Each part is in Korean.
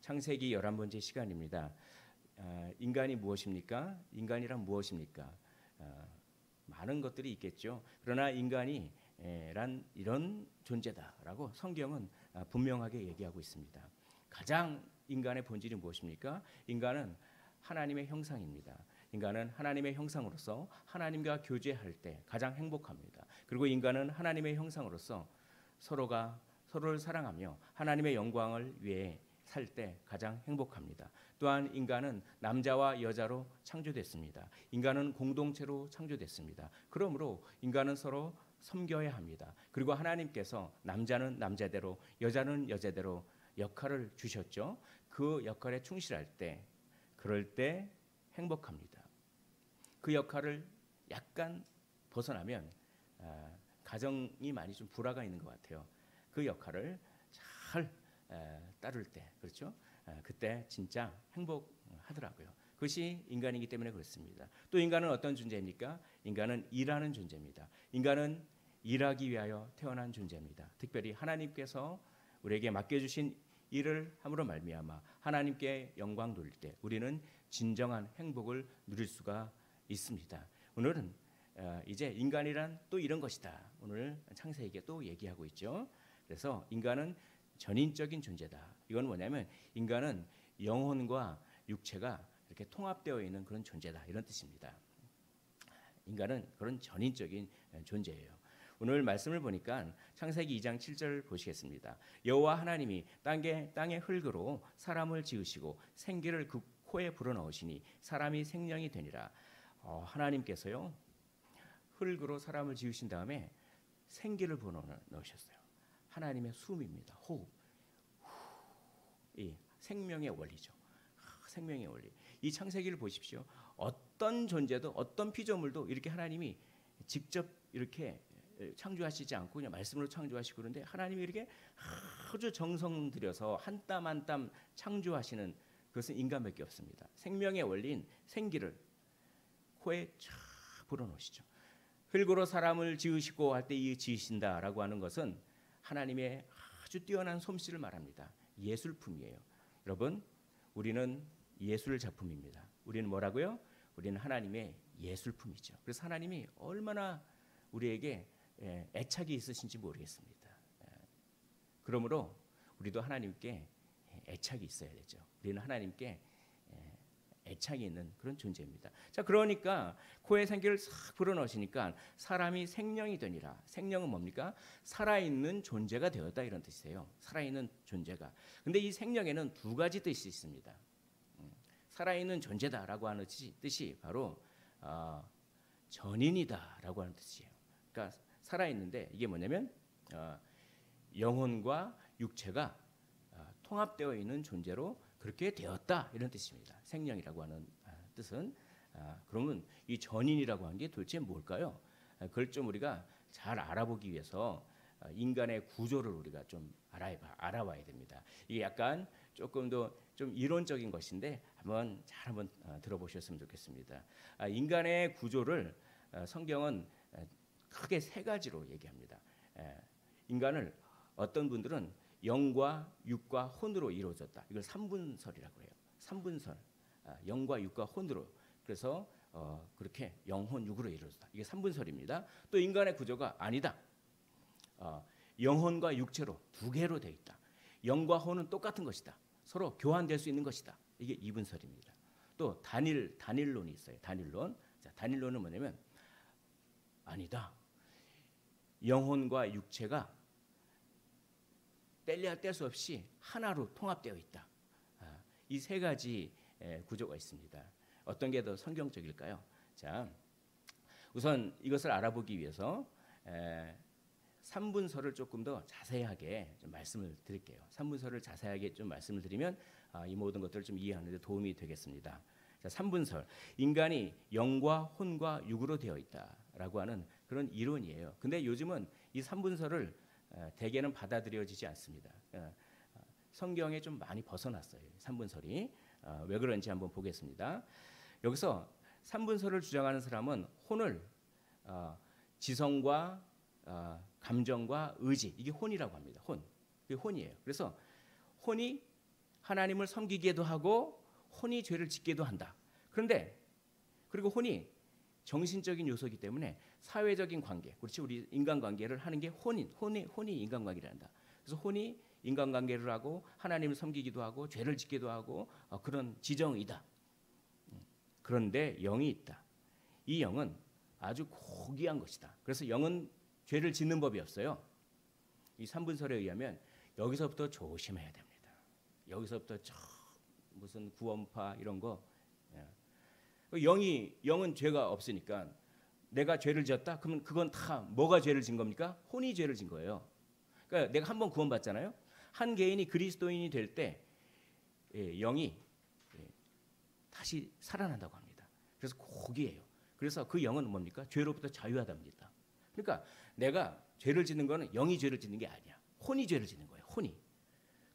창세기 11번째 시간입니다. 인간이 무엇입니까? 인간이란 무엇입니까? 많은 것들이 있겠죠. 그러나 인간이 란 이런 존재다라고 성경은 분명하게 얘기하고 있습니다. 가장 인간의 본질이 무엇입니까? 인간은 하나님의 형상입니다. 인간은 하나님의 형상으로서 하나님과 교제할 때 가장 행복합니다. 그리고 인간은 하나님의 형상으로서 서로가 서로를 사랑하며 하나님의 영광을 위해 살 때 가장 행복합니다. 또한 인간은 남자와 여자로 창조됐습니다. 인간은 공동체로 창조됐습니다. 그러므로 인간은 서로 섬겨야 합니다. 그리고 하나님께서 남자는 남자대로 여자는 여자대로 역할을 주셨죠. 그 역할에 충실할 때 그럴 때 행복합니다. 그 역할을 약간 벗어나면 가정이 많이 좀 불화가 있는 것 같아요. 그 역할을 잘 따를 때, 그렇죠? 그때 진짜 행복하더라고요. 그것이 인간이기 때문에 그렇습니다. 또 인간은 어떤 존재입니까? 인간은 일하는 존재입니다. 인간은 일하기 위하여 태어난 존재입니다. 특별히 하나님께서 우리에게 맡겨주신 일을 함으로 말미암아 하나님께 영광 돌릴 때 우리는 진정한 행복을 누릴 수가 있습니다. 오늘은 이제 인간이란 또 이런 것이다. 오늘 창세기에 또 얘기하고 있죠. 그래서 인간은 전인적인 존재다. 이건 뭐냐면 인간은 영혼과 육체가 이렇게 통합되어 있는 그런 존재다. 이런 뜻입니다. 인간은 그런 전인적인 존재예요. 오늘 말씀을 보니까 창세기 2장 7절 보시겠습니다. 여호와 하나님이 땅의 흙으로 사람을 지으시고 생기를 그 코에 불어넣으시니 사람이 생명이 되니라. 하나님께서요 흙으로 사람을 지으신 다음에 생기를 불어넣으셨어요. 하나님의 숨입니다. 호흡. 이 생명의 원리죠. 생명의 원리. 이 창세기를 보십시오. 어떤 존재도 어떤 피조물도 이렇게 하나님이 직접 이렇게 창조하시지 않고 그냥 말씀으로 창조하시고 그런데 하나님이 이렇게 아주 정성 들여서 한 땀 한 땀 창조하시는 그것은 인간밖에 없습니다. 생명의 원리인 생기를 코에 쫙 불어넣으시죠. 흙으로 사람을 지으시고 할 때 이 지으신다라고 하는 것은 하나님의 아주 뛰어난 솜씨를 말합니다. 예술품이에요. 여러분, 우리는 예술 작품입니다. 우리는 뭐라고요? 우리는 하나님의 예술품이죠. 그래서 하나님이 얼마나 우리에게 애착이 있으신지 모르겠습니다. 그러므로 우리도 하나님께 애착이 있어야 되죠. 우리는 하나님께 애착이 있는 그런 존재입니다. 자, 그러니까 코에 생기를 싹 불어넣으시니까 사람이 생명이 되니라. 생명은 뭡니까? 살아있는 존재가 되었다 이런 뜻이에요. 살아있는 존재가. 근데 이 생명에는 두 가지 뜻이 있습니다. 살아있는 존재다라고 하는 뜻이 바로 전인이다라고 하는 뜻이에요. 그러니까 살아있는데 이게 뭐냐면 영혼과 육체가 통합되어 있는 존재로 그렇게 되었다 이런 뜻입니다. 생명이라고 하는 뜻은 그러면 이 전인이라고 하는 게 도대체 뭘까요? 그걸 좀 우리가 잘 알아보기 위해서 인간의 구조를 우리가 좀 알아봐야 됩니다. 이게 약간 조금 더 좀 이론적인 것인데 한번 들어보셨으면 좋겠습니다. 인간의 구조를 성경은 크게 세 가지로 얘기합니다. 인간을 어떤 분들은 영과 육과 혼으로 이루어졌다. 이걸 삼분설이라고 해요. 삼분설. 영과 육과 혼으로. 그래서 그렇게 영혼 육으로 이루어졌다. 이게 삼분설입니다. 또 인간의 구조가 아니다. 영혼과 육체로 두 개로 되어 있다. 영과 혼은 똑같은 것이다. 서로 교환될 수 있는 것이다. 이게 이분설입니다. 또 단일론이 있어요. 단일론. 자, 단일론은 뭐냐면 아니다. 영혼과 육체가 뗄 수 없이 하나로 통합되어 있다. 이 세 가지 구조가 있습니다. 어떤 게 더 성경적일까요? 자, 우선 이것을 알아보기 위해서 삼분설을 조금 더 자세하게 좀 말씀을 드릴게요. 삼분설을 자세하게 좀 말씀을 드리면 이 모든 것들을 좀 이해하는 데 도움이 되겠습니다. 자, 삼분설. 인간이 영과 혼과 육으로 되어 있다라고 하는 그런 이론이에요. 근데 요즘은 이 삼분설을 대개는 받아들여지지 않습니다. 성경에 좀 많이 벗어났어요. 삼분설이. 왜 그런지 한번 보겠습니다. 여기서 삼분설을 주장하는 사람은 혼을 지성과 감정과 의지, 이게 혼이라고 합니다. 혼. 그게 혼이에요. 그래서 혼이 하나님을 섬기기도 하고 혼이 죄를 짓기도 한다. 그런데 그리고 혼이 정신적인 요소이기 때문에 사회적인 관계, 그렇지 우리 인간관계를 하는 게 혼이 인간관계를 한다. 그래서 혼이 인간관계를 하고 하나님을 섬기기도 하고 죄를 짓기도 하고 그런 지정이다. 그런데 영이 있다. 이 영은 아주 고귀한 것이다. 그래서 영은 죄를 짓는 법이 없어요. 이 삼분설에 의하면 여기서부터 조심해야 됩니다. 여기서부터 무슨 구원파 이런 거. 영은 죄가 없으니까 내가 죄를 지었다? 그러면 그건 다 뭐가 죄를 진 겁니까? 혼이 죄를 진 거예요. 그러니까 내가 한 번 구원받잖아요. 한 개인이 그리스도인이 될 때 영이 다시 살아난다고 합니다. 그래서 고귀해요. 그래서 그 영은 뭡니까? 죄로부터 자유하답니다. 그러니까 내가 죄를 짓는 거는 영이 죄를 짓는 게 아니야. 혼이 죄를 짓는 거예요. 혼이.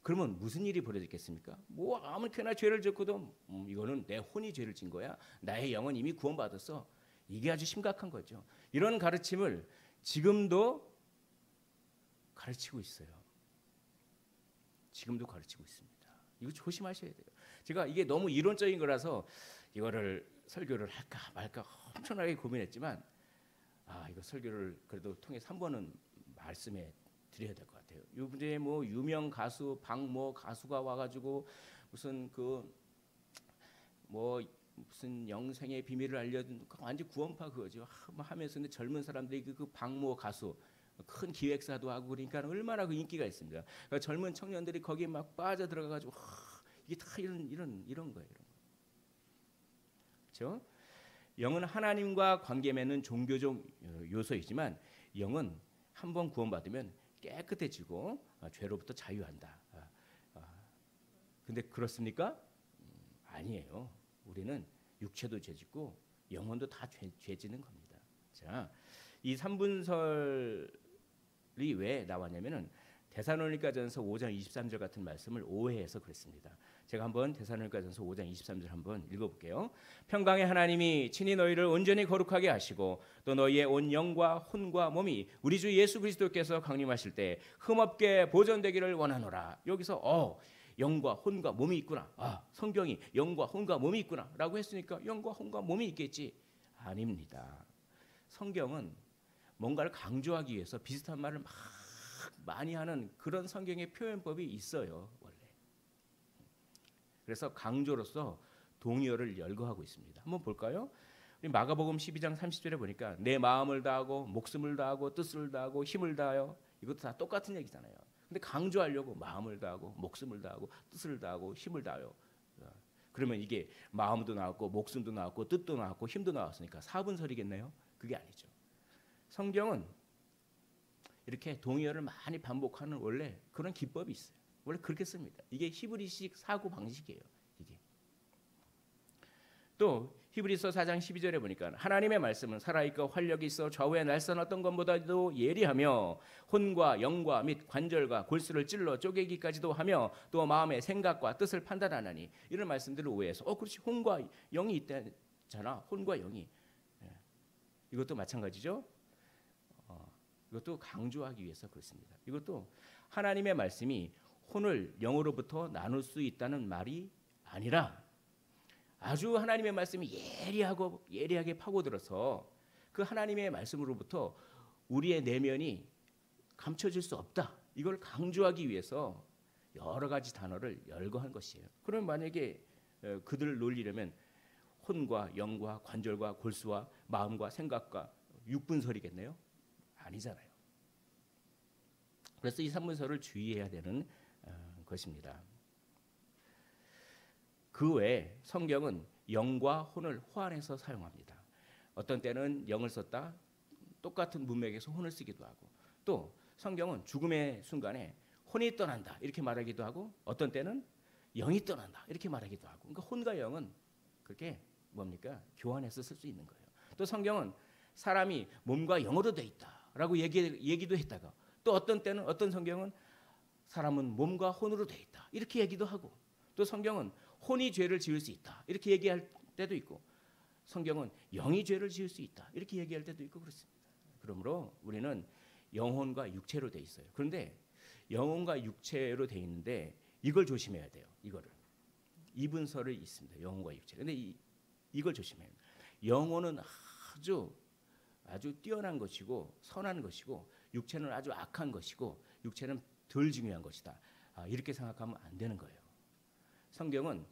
그러면 무슨 일이 벌어지겠습니까? 뭐 아무렇게나 죄를 짓고도 이거는 내 혼이 죄를 진 거야. 나의 영은 이미 구원받았어. 이게 아주 심각한 거죠. 이런 가르침을 지금도 가르치고 있어요. 지금도 가르치고 있습니다. 이거 조심하셔야 돼요. 제가 이게 너무 이론적인 거라서 이거를 설교를 할까 말까 엄청나게 고민했지만 이거 설교를 그래도 통해서 한 번은 말씀해 드려야 될 것 같아요. 요번에 뭐 유명 가수 박모 가수가 와가지고 무슨 무슨 영생의 비밀을 알려준 완전 구원파 그거죠. 하면서 근데 젊은 사람들이 그 박모 가수 큰 기획사도 하고 그러니까 얼마나 그 인기가 있습니다. 그러니까 젊은 청년들이 거기에 막 빠져 들어가가지고 이게 다 이런 거예요. 그렇죠? 영은 하나님과 관계 맺는 종교적 요소이지만 영은 한번 구원받으면 깨끗해지고 죄로부터 자유한다. 근데 그렇습니까? 아니에요. 우리는 육체도 죄짓고 영혼도 다 죄지는 겁니다. 자, 이 삼분설이 왜 나왔냐면은 데살로니가전서 5장 23절 같은 말씀을 오해해서 그랬습니다. 제가 한번 데살로니가전서 5장 23절 한번 읽어볼게요. 평강의 하나님이 친히 너희를 온전히 거룩하게 하시고 또 너희의 온 영과 혼과 몸이 우리 주 예수 그리스도께서 강림하실 때 흠없게 보존되기를 원하노라. 여기서 영과 혼과 몸이 있구나. 성경이 영과 혼과 몸이 있구나라고 했으니까 영과 혼과 몸이 있겠지. 아닙니다. 성경은 뭔가를 강조하기 위해서 비슷한 말을 막 많이 하는 그런 성경의 표현법이 있어요. 원래. 그래서 강조로서 동의어를 열거하고 있습니다. 한번 볼까요? 우리 마가복음 12장 30절에 보니까 내 마음을 다하고 목숨을 다하고 뜻을 다하고 힘을 다하여 이것도 다 똑같은 얘기잖아요. 근데 강조하려고 마음을 다하고 목숨을 다하고 뜻을 다하고 힘을 다하여 그러면 이게 마음도 나왔고 목숨도 나왔고 뜻도 나왔고 힘도 나왔으니까 사분설이겠네요. 그게 아니죠. 성경은 이렇게 동의어를 많이 반복하는 원래 그런 기법이 있어요. 원래 그렇게 씁니다. 이게 히브리식 사고 방식이에요. 이게. 또 히브리서 4장 12절에 보니까 하나님의 말씀은 살아있고 활력이 있어 좌우에 날선 어떤 것보다도 예리하며 혼과 영과 및 관절과 골수를 찔러 쪼개기까지도 하며 또 마음의 생각과 뜻을 판단하나니 이런 말씀들을 오해해서 그렇지 혼과 영이 있다잖아. 혼과 영이. 이것도 마찬가지죠. 이것도 강조하기 위해서 그렇습니다. 이것도 하나님의 말씀이 혼을 영으로부터 나눌 수 있다는 말이 아니라 아주 하나님의 말씀이 예리하게 파고들어서 그 하나님의 말씀으로부터 우리의 내면이 감춰질 수 없다. 이걸 강조하기 위해서 여러 가지 단어를 열거한 것이에요. 그럼 만약에 그들을 놀리려면 혼과 영과 관절과 골수와 마음과 생각과 육분설이겠네요. 아니잖아요. 그래서 이 삼분설을 주의해야 되는 것입니다. 그 외에 성경은 영과 혼을 호환해서 사용합니다. 어떤 때는 영을 썼다 똑같은 문맥에서 혼을 쓰기도 하고 또 성경은 죽음의 순간에 혼이 떠난다 이렇게 말하기도 하고 어떤 때는 영이 떠난다 이렇게 말하기도 하고 그러니까 혼과 영은 그렇게 뭡니까? 교환해서 쓸 수 있는 거예요. 또 성경은 사람이 몸과 영으로 돼 있다라고 얘기도 했다가 또 어떤 때는 어떤 성경은 사람은 몸과 혼으로 돼 있다 이렇게 얘기도 하고 또 성경은 혼이 죄를 지을 수 있다 이렇게 얘기할 때도 있고 성경은 영이 죄를 지을 수 있다 이렇게 얘기할 때도 있고 그렇습니다. 그러므로 우리는 영혼과 육체로 돼 있어요. 그런데 영혼과 육체로 돼 있는데 이걸 조심해야 돼요. 이거를 이분설이 있습니다. 영혼과 육체. 근데 이걸 조심해야 돼요. 영혼은 아주 뛰어난 것이고 선한 것이고 육체는 아주 악한 것이고 육체는 덜 중요한 것이다. 이렇게 생각하면 안 되는 거예요. 성경은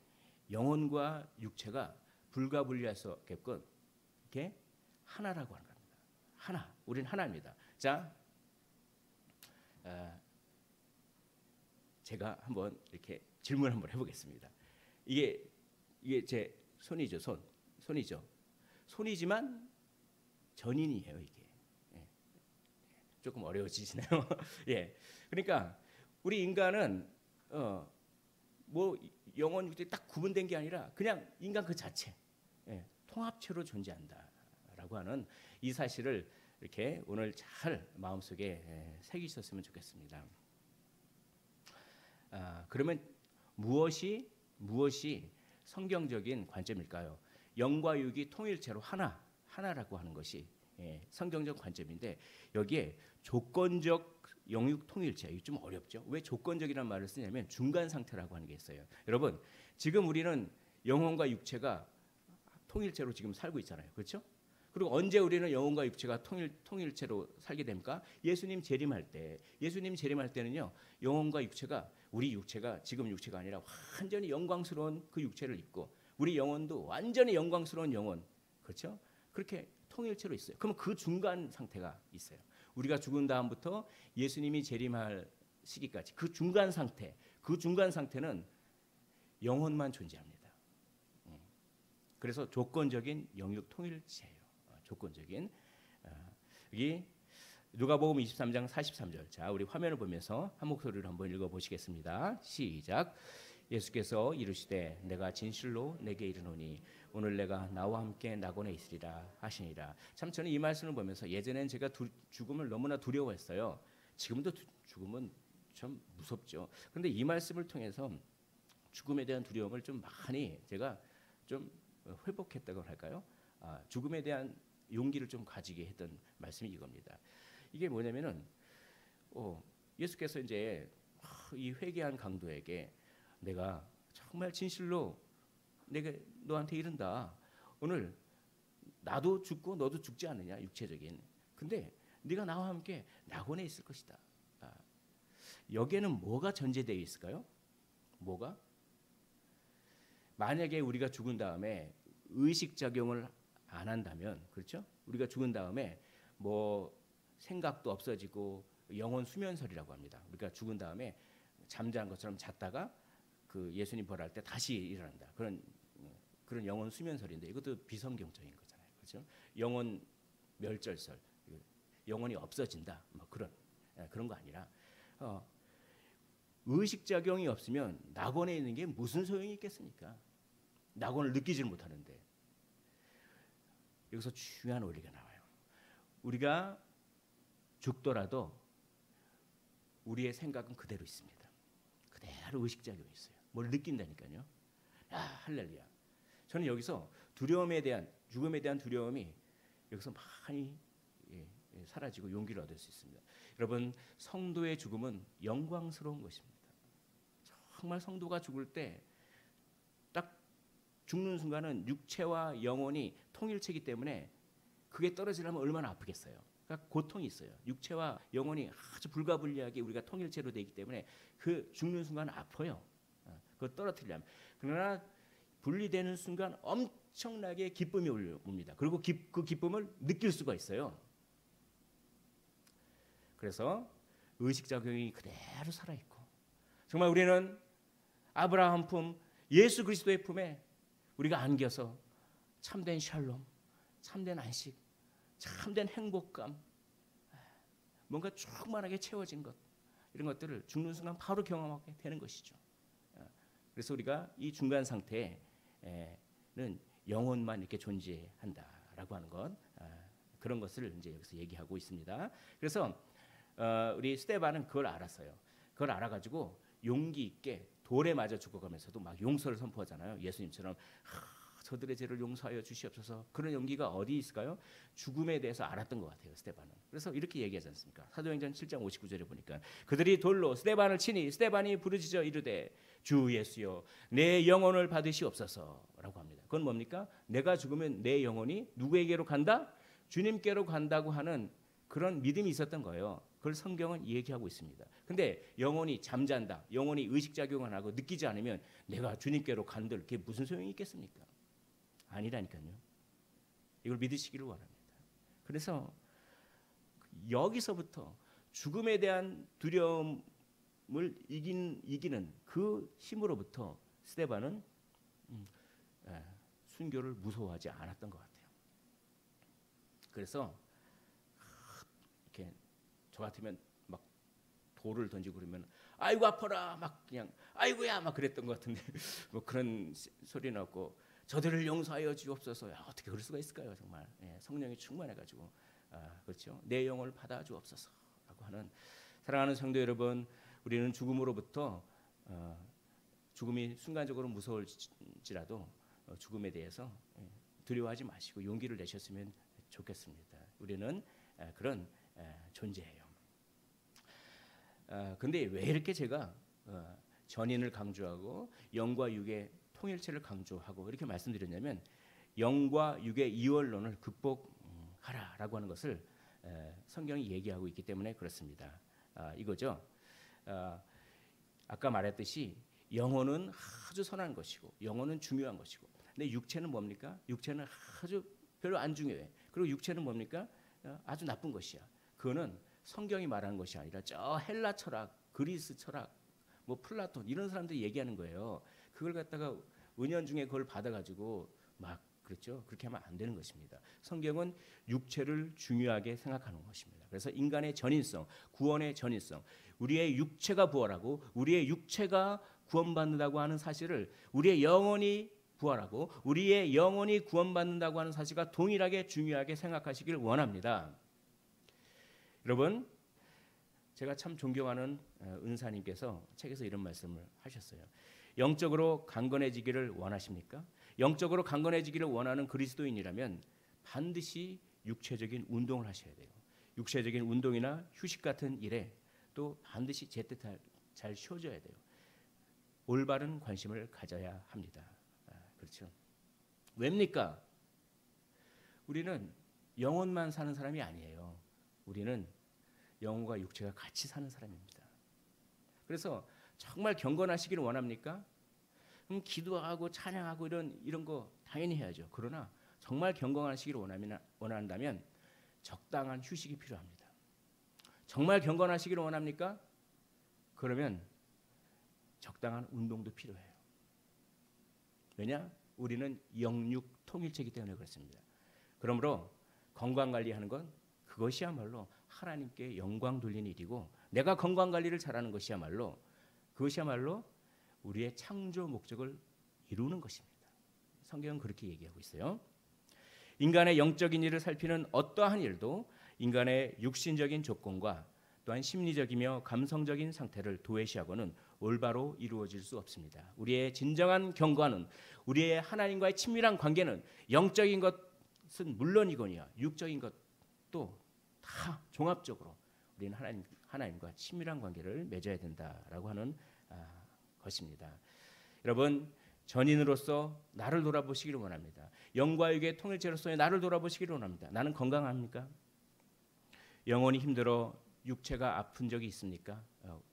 영혼과 육체가 불가분리할 수 없게끔 이렇게 하나라고 하는 겁니다. 하나, 우린 하나입니다. 자, 제가 한번 이렇게 질문 한번 해보겠습니다. 이게 제 손이죠, 손이죠. 손이지만 전인이에요, 이게. 예. 조금 어려워지시네요. 예. 그러니까 우리 인간은 뭐 영혼 육체 딱 구분된 게 아니라 그냥 인간 그 자체, 통합체로 존재한다라고 하는 이 사실을 이렇게 오늘 잘 마음속에 새기셨으면 좋겠습니다. 그러면 무엇이 성경적인 관점일까요? 영과 육이 통일체로 하나라고 하는 것이 성경적 관점인데 여기에 조건적 영육 통일체, 이게 좀 어렵죠. 왜 조건적이라는 말을 쓰냐면 중간 상태라고 하는 게 있어요. 여러분, 지금 우리는 영혼과 육체가 통일체로 지금 살고 있잖아요. 그렇죠? 그리고 언제 우리는 영혼과 육체가 통일체로 살게 됩니까? 예수님 재림할 때는요, 영혼과 육체가, 우리 육체가 지금 육체가 아니라 완전히 영광스러운 그 육체를 입고 우리 영혼도 완전히 영광스러운 영혼, 그렇죠? 그렇게 통일체로 있어요. 그러면 그 중간 상태가 있어요. 우리가 죽은 다음부터 예수님이 재림할 시기까지 그 중간 상태는 영혼만 존재합니다. 그래서 조건적인 영육 통일체예요. 조건적인. 여기 누가복음 23장 43절. 자, 우리 화면을 보면서 한 목소리로 한번 읽어보시겠습니다. 시작. 예수께서 이르시되 내가 진실로 내게 이르노니 오늘 내가 나와 함께 낙원에 있으리라 하시니라. 참 저는 이 말씀을 보면서 예전엔 제가 죽음을 너무나 두려워했어요. 지금도 죽음은 참 무섭죠. 그런데 이 말씀을 통해서 죽음에 대한 두려움을 좀 많이 제가 좀 회복했다고 할까요? 죽음에 대한 용기를 좀 가지게 했던 말씀이 이겁니다. 이게 뭐냐면은 예수께서 이제 이 회개한 강도에게 내가 정말 진실로 내가 너한테 이른다. 오늘 나도 죽고 너도 죽지 않느냐, 육체적인. 근데 네가 나와 함께 낙원에 있을 것이다. 여기에는 뭐가 전제되어 있을까요? 뭐가? 만약에 우리가 죽은 다음에 의식작용을 안 한다면, 그렇죠? 우리가 죽은 다음에 뭐 생각도 없어지고 영혼 수면설이라고 합니다. 우리가 죽은 다음에 잠자는 것처럼 잤다가 그 예수님 벌할 때 다시 일어난다. 그런 영혼 수면설인데 이것도 비성경적인 거잖아요. 그렇죠? 영혼 멸절설, 영혼이 없어진다. 뭐 그런 거 아니라 의식작용이 없으면 낙원에 있는 게 무슨 소용이 있겠습니까? 낙원을 느끼질 못하는데. 여기서 중요한 원리가 나와요. 우리가 죽더라도 우리의 생각은 그대로 있습니다. 그대로 의식작용이 있어요. 뭘 느낀다니까요. 할렐루야. 저는 여기서 죽음에 대한 두려움이 여기서 많이 사라지고 용기를 얻을 수 있습니다. 여러분, 성도의 죽음은 영광스러운 것입니다. 정말 성도가 죽을 때 딱 죽는 순간은 육체와 영혼이 통일체이기 때문에 그게 떨어지려면 얼마나 아프겠어요. 그러니까 고통이 있어요. 육체와 영혼이 아주 불가분리하게 우리가 통일체로 되기 때문에 그 죽는 순간 아파요. 그걸 떨어뜨리려면. 그러나 분리되는 순간 엄청나게 기쁨이 옵니다. 그리고 그 기쁨을 느낄 수가 있어요. 그래서 의식작용이 그대로 살아있고 정말 우리는 아브라함 품, 예수 그리스도의 품에 우리가 안겨서 참된 샬롬, 참된 안식, 참된 행복감, 뭔가 충만하게 채워진 것, 이런 것들을 죽는 순간 바로 경험하게 되는 것이죠. 그래서 우리가 이 중간 상태에는 영혼만 이렇게 존재한다라고 하는 것, 그런 것을 이제 여기서 얘기하고 있습니다. 그래서 우리 스데반은 그걸 알았어요. 그걸 알아가지고 용기 있게 돌에 맞아 죽어가면서도 막 용서를 선포하잖아요. 예수님처럼 저들의 죄를 용서하여 주시옵소서. 그런 용기가 어디 있을까요? 죽음에 대해서 알았던 것 같아요, 스데반은. 그래서 이렇게 얘기하지 않습니까? 사도행전 7장 59절에 보니까 그들이 돌로 스데반을 치니 스데반이 부르짖어 이르되 주 예수여 내 영혼을 받으시옵소서라고 합니다. 그건 뭡니까? 내가 죽으면 내 영혼이 누구에게로 간다? 주님께로 간다고 하는 그런 믿음이 있었던 거예요. 그걸 성경은 얘기하고 있습니다. 근데 영혼이 잠잔다, 영혼이 의식작용을 하고 느끼지 않으면 내가 주님께로 간들 그게 무슨 소용이 있겠습니까? 아니라니까요. 이걸 믿으시기를 원합니다. 그래서 여기서부터 죽음에 대한 두려움을 이기는 그 힘으로부터 스데반은 순교를 무서워하지 않았던 것 같아요. 그래서 이렇게 저 같으면 막 돌을 던지고 그러면 아이고 아파라 막 그냥 아이고야 막 그랬던 것 같은데 뭐 그런 소리 나고 저들을 용서하여 주옵소서. 야, 어떻게 그럴 수가 있을까요 정말. 성령이 충만해가지고 그렇죠. 내 영혼을 받아 주옵소서라고 하는 사랑하는 성도 여러분, 우리는 죽음으로부터 죽음이 순간적으로 무서울지라도 죽음에 대해서 두려워하지 마시고 용기를 내셨으면 좋겠습니다. 우리는 그런 존재예요. 근데 왜 이렇게 제가 전인을 강조하고 영과 육의 통일체를 강조하고 이렇게 말씀드렸냐면 영과 육의 이원론을 극복하라라고 하는 것을 성경이 얘기하고 있기 때문에 그렇습니다. 이거죠. 아까 말했듯이 영혼은 아주 선한 것이고 영혼은 중요한 것이고 근데 육체는 뭡니까? 육체는 아주 별로 안 중요해. 그리고 육체는 뭡니까? 아주 나쁜 것이야. 그거는 성경이 말하는 것이 아니라 저 헬라 철학, 그리스 철학, 뭐 플라톤 이런 사람들이 얘기하는 거예요. 그걸 갖다가 은연중에 그걸 받아가지고 막 그렇죠. 그렇게 하면 안 되는 것입니다. 성경은 육체를 중요하게 생각하는 것입니다. 그래서 인간의 전인성, 구원의 전인성, 우리의 육체가 부활하고 우리의 육체가 구원받는다고 하는 사실을 우리의 영혼이 부활하고 우리의 영혼이 구원받는다고 하는 사실과 동일하게 중요하게 생각하시길 원합니다. 여러분, 제가 참 존경하는 은사님께서 책에서 이런 말씀을 하셨어요. 영적으로 강건해지기를 원하십니까? 영적으로 강건해지기를 원하는 그리스도인이라면 반드시 육체적인 운동을 하셔야 돼요. 육체적인 운동이나 휴식 같은 일에 또 반드시 제때 잘 쉬어줘야 돼요. 올바른 관심을 가져야 합니다. 그렇죠. 왜입니까? 우리는 영혼만 사는 사람이 아니에요. 우리는 영혼과 육체가 같이 사는 사람입니다. 그래서 정말 경건하시기를 원합니까? 그럼 기도하고 찬양하고 이런 거 당연히 해야죠. 그러나 정말 경건하시기를 원한다면 적당한 휴식이 필요합니다. 정말 경건하시기를 원합니까? 그러면 적당한 운동도 필요해요. 왜냐? 우리는 영육 통일체이기 때문에 그렇습니다. 그러므로 건강관리하는 건 그것이야말로 하나님께 영광 돌리는 일이고 내가 건강관리를 잘하는 것이야말로 그것이야말로 우리의 창조 목적을 이루는 것입니다. 성경은 그렇게 얘기하고 있어요. 인간의 영적인 일을 살피는 어떠한 일도 인간의 육신적인 조건과 또한 심리적이며 감성적인 상태를 도외시하고는 올바로 이루어질 수 없습니다. 우리의 진정한 경건은 우리의 하나님과의 친밀한 관계는 영적인 것은 물론이거니와 육적인 것도 다 종합적으로 우리는 하나님과 친밀한 관계를 맺어야 된다라고 하는 것입니다. 여러분, 전인으로서 나를 돌아보시기를 원합니다. 영과 육의 통일체로서의 나를 돌아보시기를 원합니다. 나는 건강합니까? 영혼이 힘들어 육체가 아픈 적이 있습니까?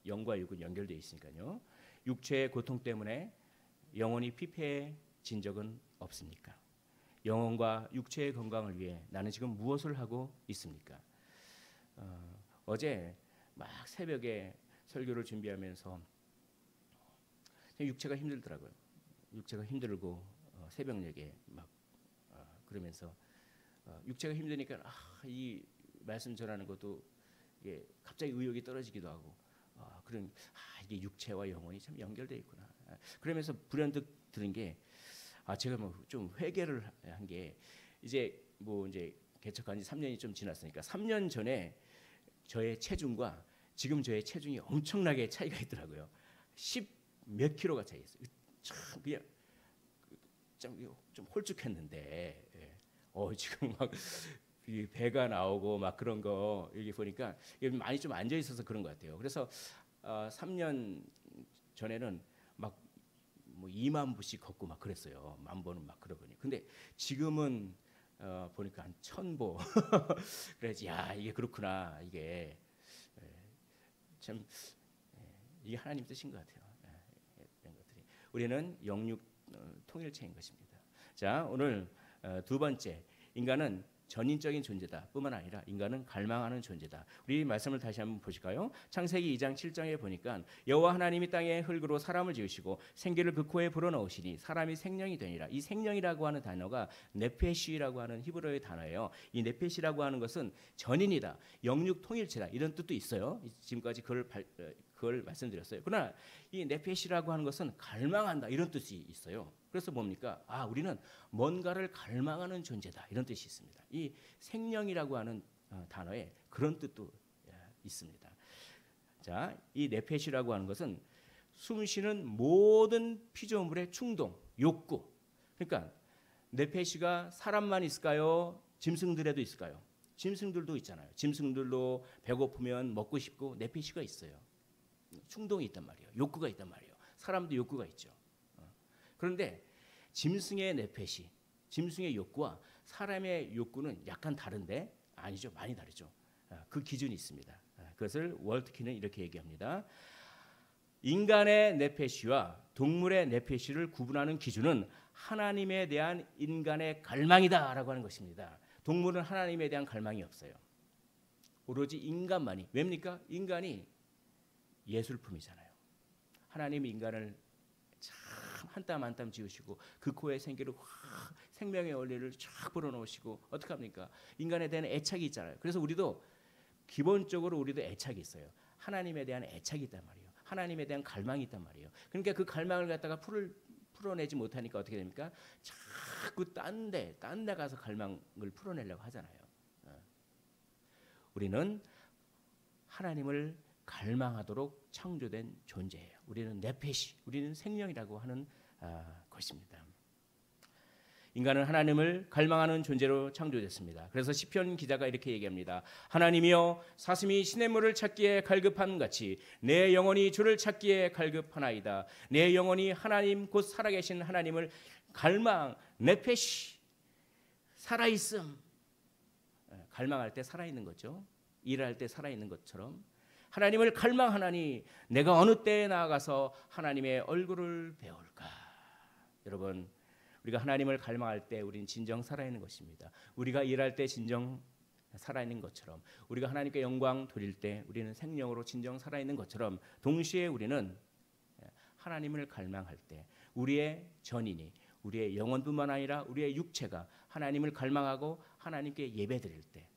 영과 육은 연결되어 있으니까요. 육체의 고통 때문에 영혼이 피폐해진 적은 없습니까? 영혼과 육체의 건강을 위해 나는 지금 무엇을 하고 있습니까? 어제 막 새벽에 설교를 준비하면서 육체가 힘들더라고요. 육체가 힘들고 새벽녘에 막 그러면서 육체가 힘드니까 이 말씀 전하는 것도 이게 갑자기 의욕이 떨어지기도 하고 그런 이게 육체와 영혼이 참 연결되어 있구나. 그러면서 불현듯 들은 게 제가 뭐 좀 회개를 한 게 이제 개척한 지 3년이 좀 지났으니까 3년 전에 저의 체중과 지금 저의 체중이 엄청나게 차이가 있더라고요. 10몇 킬로가 차이 있어요. 참 그냥 좀 홀쭉했는데 지금 막 이 배가 나오고 막 그런 거 여기 보니까 많이 좀 앉아 있어서 그런 것 같아요. 그래서 3년 전에는 막 뭐 2만 보씩 걷고 막 그랬어요. 1000보는 막 그러거든요. 근데 지금은 보니까 한 1000보. 그래야지 야 이게 그렇구나 이게 참 이게 하나님 뜻인 것 같아요. 이런 것들이 우리는 영육 통일체인 것입니다. 자 오늘 두 번째 인간은 전인적인 존재다 뿐만 아니라 인간은 갈망하는 존재다. 우리 말씀을 다시 한번 보실까요? 창세기 2장 7장에 보니까 여호와 하나님이 땅에 흙으로 사람을 지으시고 생기를 그 코에 불어넣으시니 사람이 생명이 되니라. 이 생명이라고 하는 단어가 네페시라고 하는 히브리어의 단어예요. 이 네페시라고 하는 것은 전인이다, 영육 통일체다 이런 뜻도 있어요. 지금까지 그걸 말씀드렸어요. 그러나 이 네페시라고 하는 것은 갈망한다 이런 뜻이 있어요. 그래서 뭡니까? 우리는 뭔가를 갈망하는 존재다 이런 뜻이 있습니다. 이 생명이라고 하는 단어에 그런 뜻도 있습니다. 자, 이 네페시라고 하는 것은 숨쉬는 모든 피조물의 충동, 욕구. 그러니까 네페시가 사람만 있을까요? 짐승들에도 있을까요? 짐승들도 있잖아요. 짐승들도 배고프면 먹고 싶고 네페시가 있어요. 충동이 있단 말이에요. 욕구가 있단 말이에요. 사람도 욕구가 있죠. 그런데 짐승의 네페시, 짐승의 욕구와 사람의 욕구는 약간 다른데 아니죠. 많이 다르죠. 그 기준이 있습니다. 그것을 월트키는 이렇게 얘기합니다. 인간의 네페시와 동물의 네페시를 구분하는 기준은 하나님에 대한 인간의 갈망이다라고 하는 것입니다. 동물은 하나님에 대한 갈망이 없어요. 오로지 인간만이. 왜입니까? 인간이 예술품이잖아요. 하나님이 인간을 참 한 땀 한 땀 지으시고 그 코에 생기를 생명의 원리를 쫙 불어넣으시고 어떻게 합니까? 인간에 대한 애착이 있잖아요. 그래서 우리도 기본적으로 우리도 애착이 있어요. 하나님에 대한 애착이 있단 말이에요. 하나님에 대한 갈망이 있단 말이에요. 그러니까 그 갈망을 갖다가 풀어내지 못하니까 어떻게 됩니까? 자꾸 딴 데 가서 갈망을 풀어내려고 하잖아요. 우리는 하나님을 갈망하도록 창조된 존재예요. 우리는 네페시, 우리는 생명이라고 하는 것입니다. 인간은 하나님을 갈망하는 존재로 창조됐습니다. 그래서 시편 기자가 이렇게 얘기합니다. 하나님이여 사슴이 시냇물을 찾기에 갈급한 같이 내 영혼이 주를 찾기에 갈급하나이다. 내 영혼이 하나님 곧 살아계신 하나님을 갈망, 네페시, 살아있음. 갈망할 때 살아있는 거죠. 일할 때 살아있는 것처럼 하나님을 갈망하나니 내가 어느 때에 나아가서 하나님의 얼굴을 배울까. 여러분 우리가 하나님을 갈망할 때 우리는 진정 살아있는 것입니다. 우리가 일할 때 진정 살아있는 것처럼 우리가 하나님께 영광 돌릴 때 우리는 생명으로 진정 살아있는 것처럼 동시에 우리는 하나님을 갈망할 때 우리의 전인이 우리의 영혼뿐만 아니라 우리의 육체가 하나님을 갈망하고 하나님께 예배드릴 때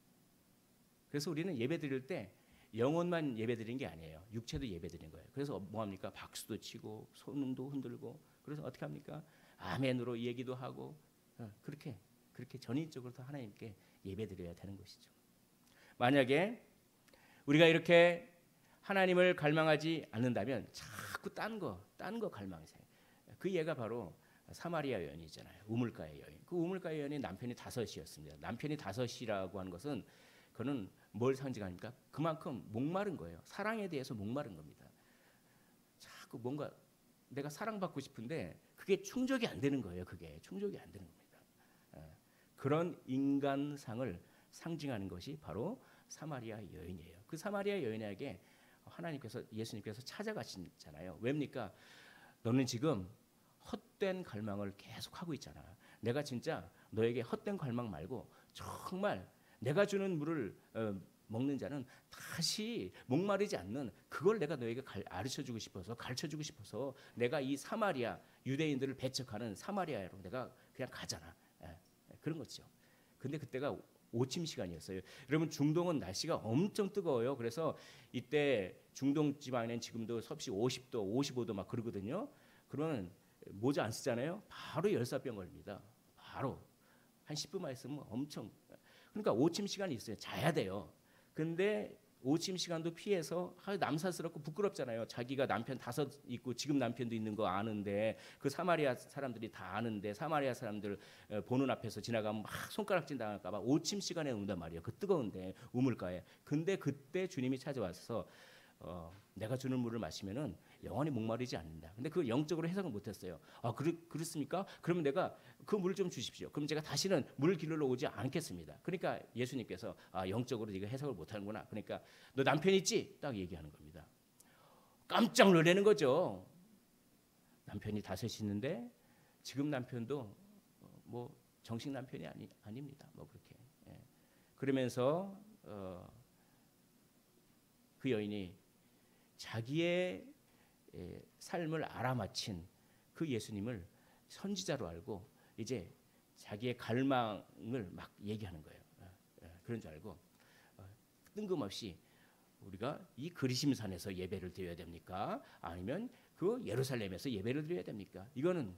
그래서 우리는 예배드릴 때 영혼만 예배드리는 게 아니에요. 육체도 예배드리는 거예요. 그래서 뭐합니까? 박수도 치고 손도 흔들고 그래서 어떻게 합니까? 아멘으로 얘기도 하고 그렇게 전인적으로 하나님께 예배드려야 되는 것이죠. 만약에 우리가 이렇게 하나님을 갈망하지 않는다면 자꾸 딴 거 갈망하세요. 그 예가 바로 사마리아 여인이잖아요. 우물가의 여인. 그 우물가의 여인이 남편이 5이었습니다. 남편이 5이라고 하는 것은 그는 뭘 상징합니까? 그만큼 목마른 거예요. 사랑에 대해서 목마른 겁니다. 자꾸 뭔가 내가 사랑받고 싶은데 그게 충족이 안 되는 거예요. 그게 충족이 안 되는 겁니다. 그런 인간상을 상징하는 것이 바로 사마리아 여인이에요. 그 사마리아 여인에게 예수님께서 찾아가시잖아요. 왜입니까? 너는 지금 헛된 갈망을 계속 하고 있잖아. 내가 진짜 너에게 헛된 갈망 말고 정말 내가 주는 물을 먹는 자는 다시 목마르지 않는 그걸 내가 너에게 가르쳐주고 싶어서 내가 이 사마리아 유대인들을 배척하는 사마리아로 내가 그냥 가잖아. 그런 거죠. 근데 그때가 오침 시간이었어요. 여러분 중동은 날씨가 엄청 뜨거워요. 그래서 이때 중동 지방에는 지금도 섭씨 50도, 55도 막 그러거든요. 그러면 모자 안 쓰잖아요. 바로 열사병 걸립니다. 바로 한 10분만 있으면 엄청. 그러니까 오침 시간이 있어요. 자야 돼요. 근데 오침 시간도 피해서 남사스럽고 부끄럽잖아요. 자기가 남편 5 있고 지금 남편도 있는 거 아는데 그 사마리아 사람들이 다 아는데 사마리아 사람들 보는 앞에서 지나가면 막 손가락질 당할까 봐 오침 시간에 온단 말이에요. 그 뜨거운데 우물가에. 근데 그때 주님이 찾아와서 내가 주는 물을 마시면은 영원히 목마르지 않는다. 근데 그 영적으로 해석을 못했어요. 그렇습니까? 그러면 내가 그 물을 좀 주십시오. 그럼 제가 다시는 물 길러 오지 않겠습니다. 그러니까 예수님께서 영적으로 네가 해석을 못하는구나. 그러니까 너 남편 있지? 딱 얘기하는 겁니다. 깜짝 놀라는 거죠. 남편이 5 있는데 지금 남편도 뭐 정식 남편이 아닙니다. 뭐 그렇게. 예. 그러면서 그 여인이 자기의 삶을 알아맞힌 그 예수님을 선지자로 알고 이제 자기의 갈망을 막 얘기하는 거예요. 그런 줄 알고 뜬금없이 우리가 이 그리심산에서 예배를 드려야 됩니까? 아니면 그 예루살렘에서 예배를 드려야 됩니까? 이거는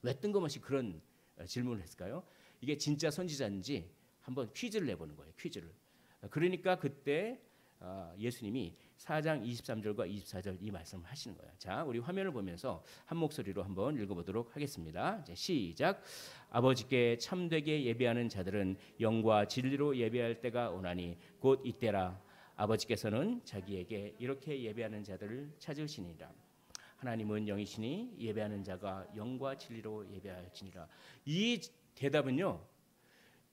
왜 뜬금없이 그런 질문을 했을까요? 이게 진짜 선지자인지 한번 퀴즈를 내보는 거예요. 퀴즈를. 그러니까 그때 예수님이 4장 23절과 24절 이 말씀을 하시는 거예요. 자, 우리 화면을 보면서 한 목소리로 한번 읽어보도록 하겠습니다. 이제 시작. 아버지께 참되게 예배하는 자들은 영과 진리로 예배할 때가 오나니 곧 이때라. 아버지께서는 자기에게 이렇게 예배하는 자들을 찾으시니라. 하나님은 영이시니 예배하는 자가 영과 진리로 예배할지니라. 이 대답은요,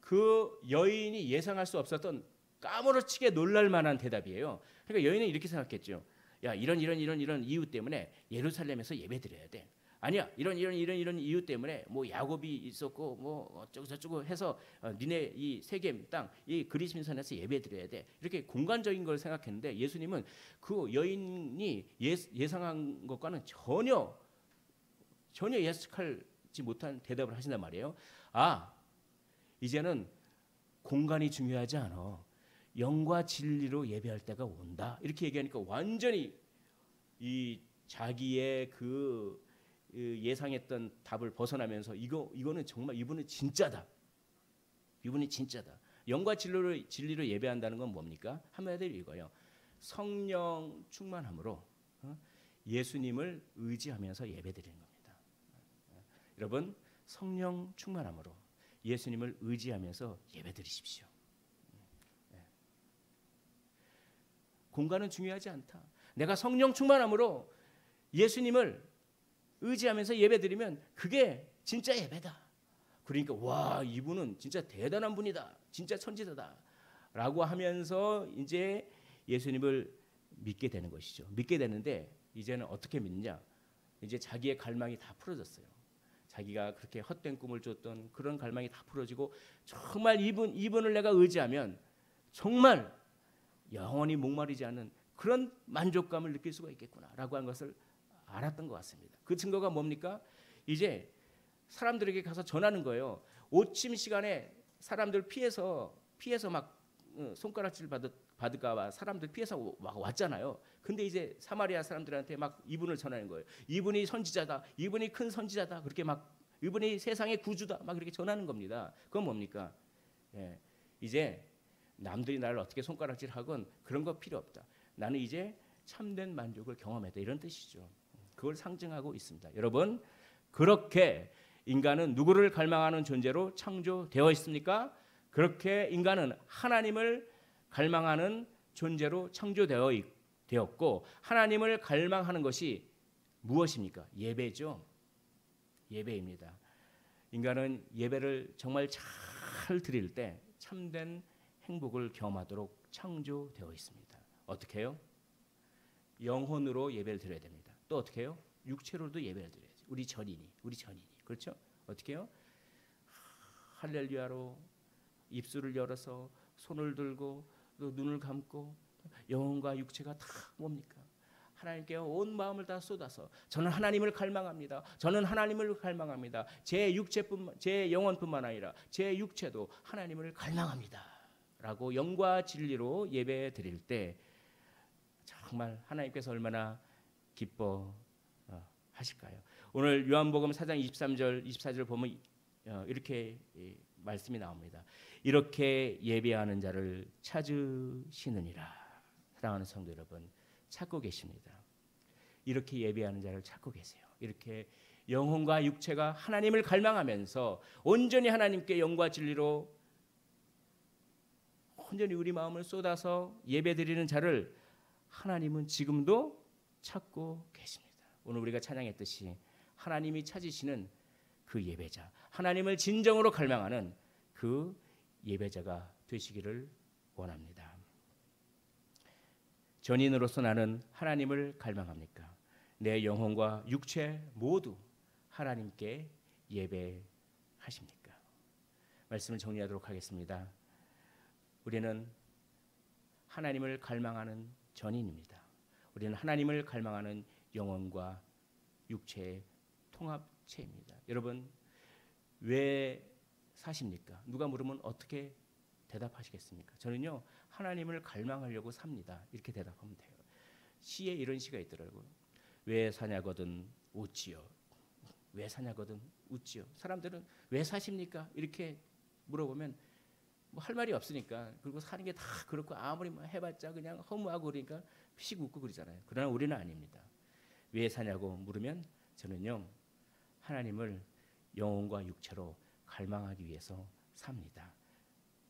그 여인이 예상할 수 없었던 까무러치게 놀랄 만한 대답이에요. 그러니까 여인은 이렇게 생각했죠. 야, 이런 이유 때문에 예루살렘에서 예배드려야 돼. 아니야, 이런 이유 때문에 뭐 야곱이 있었고 뭐 어쩌고 저쩌고 해서 니네 이 세겜 땅 이 그리심산에서 예배드려야 돼. 이렇게 공간적인 걸 생각했는데 예수님은 그 여인이 예상한 것과는 전혀 예측하지 못한 대답을 하신단 말이에요. 이제는 공간이 중요하지 않아. 영과 진리로 예배할 때가 온다. 이렇게 얘기하니까 완전히 이 자기의 그 예상했던 답을 벗어나면서 이거는 정말 이분은 진짜다. 이분이 진짜다. 영과 진리로 예배한다는 건 뭡니까? 한마디로 이거예요. 성령 충만함으로 예수님을 의지하면서 예배드리는 겁니다. 여러분, 성령 충만함으로 예수님을 의지하면서 예배드리십시오. 공간은 중요하지 않다. 내가 성령 충만함으로 예수님을 의지하면서 예배드리면 그게 진짜 예배다. 그러니까 와, 이분은 진짜 대단한 분이다. 진짜 천지자다. 라고 하면서 이제 예수님을 믿게 되는 것이죠. 믿게 되는데 이제는 어떻게 믿느냐? 이제 자기의 갈망이 다 풀어졌어요. 자기가 그렇게 헛된 꿈을 줬던 그런 갈망이 다 풀어지고 정말 이분을 내가 의지하면 정말 영원히 목마르지 않는 그런 만족감을 느낄 수가 있겠구나라고 한 것을 알았던 것 같습니다. 그 증거가 뭡니까? 이제 사람들에게 가서 전하는 거예요. 오침 시간에 사람들 피해서 막 손가락질 받을까 봐 사람들 피해서 막 왔잖아요. 근데 이제 사마리아 사람들한테 막 이분을 전하는 거예요. 이분이 선지자다. 이분이 큰 선지자다. 그렇게 막 이분이 세상의 구주다. 막 그렇게 전하는 겁니다. 그건 뭡니까? 이제 남들이 나를 어떻게 손가락질하건 그런 거 필요 없다. 나는 이제 참된 만족을 경험했다. 이런 뜻이죠. 그걸 상징하고 있습니다. 여러분, 그렇게 인간은 누구를 갈망하는 존재로 창조되어 있습니까? 그렇게 인간은 하나님을 갈망하는 존재로 창조되었고 하나님을 갈망하는 것이 무엇입니까? 예배죠. 예배입니다. 인간은 예배를 정말 잘 드릴 때 참된 행복을 경험하도록 창조되어 있습니다. 어떻게 해요? 영혼으로 예배를 드려야 됩니다. 또 어떻게 해요? 육체로도 예배를 드려야죠. 우리 전인이. 그렇죠? 어떻게 해요? 할렐루야로 입술을 열어서 손을 들고 또 눈을 감고 영혼과 육체가 다 뭡니까? 하나님께 온 마음을 다 쏟아서 저는 하나님을 갈망합니다. 저는 하나님을 갈망합니다. 제 영혼뿐만 아니라 제 육체도 하나님을 갈망합니다. 라고 영과 진리로 예배 드릴 때 정말 하나님께서 얼마나 기뻐 하실까요? 오늘 요한복음 4장 23절 24절 보면 이렇게 말씀이 나옵니다. 이렇게 예배하는 자를 찾으시느니라. 사랑하는 성도 여러분, 찾고 계십니다. 이렇게 예배하는 자를 찾고 계세요. 이렇게 영혼과 육체가 하나님을 갈망하면서 온전히 하나님께 영과 진리로 온전히 우리 마음을 쏟아서 예배드리는 자를 하나님은 지금도 찾고 계십니다. 오늘 우리가 찬양했듯이 하나님이 찾으시는 그 예배자, 하나님을 진정으로 갈망하는 그 예배자가 되시기를 원합니다. 전인으로서 나는 하나님을 갈망합니까? 내 영혼과 육체 모두 하나님께 예배하십니까? 말씀을 정리하도록 하겠습니다. 우리는 하나님을 갈망하는 전인입니다. 우리는 하나님을 갈망하는 영혼과 육체의 통합체입니다. 여러분, 왜 사십니까? 누가 물으면 어떻게 대답하시겠습니까? 저는요, 하나님을 갈망하려고 삽니다. 이렇게 대답하면 돼요. 시에 이런 시가 있더라고요. 왜 사냐거든 웃지요. 왜 사냐거든 웃지요. 사람들은 왜 사십니까? 이렇게 물어보면 뭐 할 말이 없으니까, 그리고 사는 게 다 그렇고 아무리 뭐 해봤자 그냥 허무하고 그러니까 피식 웃고 그러잖아요. 그러나 우리는 아닙니다. 왜 사냐고 물으면 저는요, 하나님을 영혼과 육체로 갈망하기 위해서 삽니다.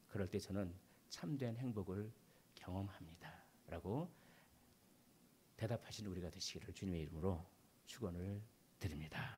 그럴 때 저는 참된 행복을 경험합니다. 라고 대답하시는 우리가 되시기를 주님의 이름으로 축원을 드립니다.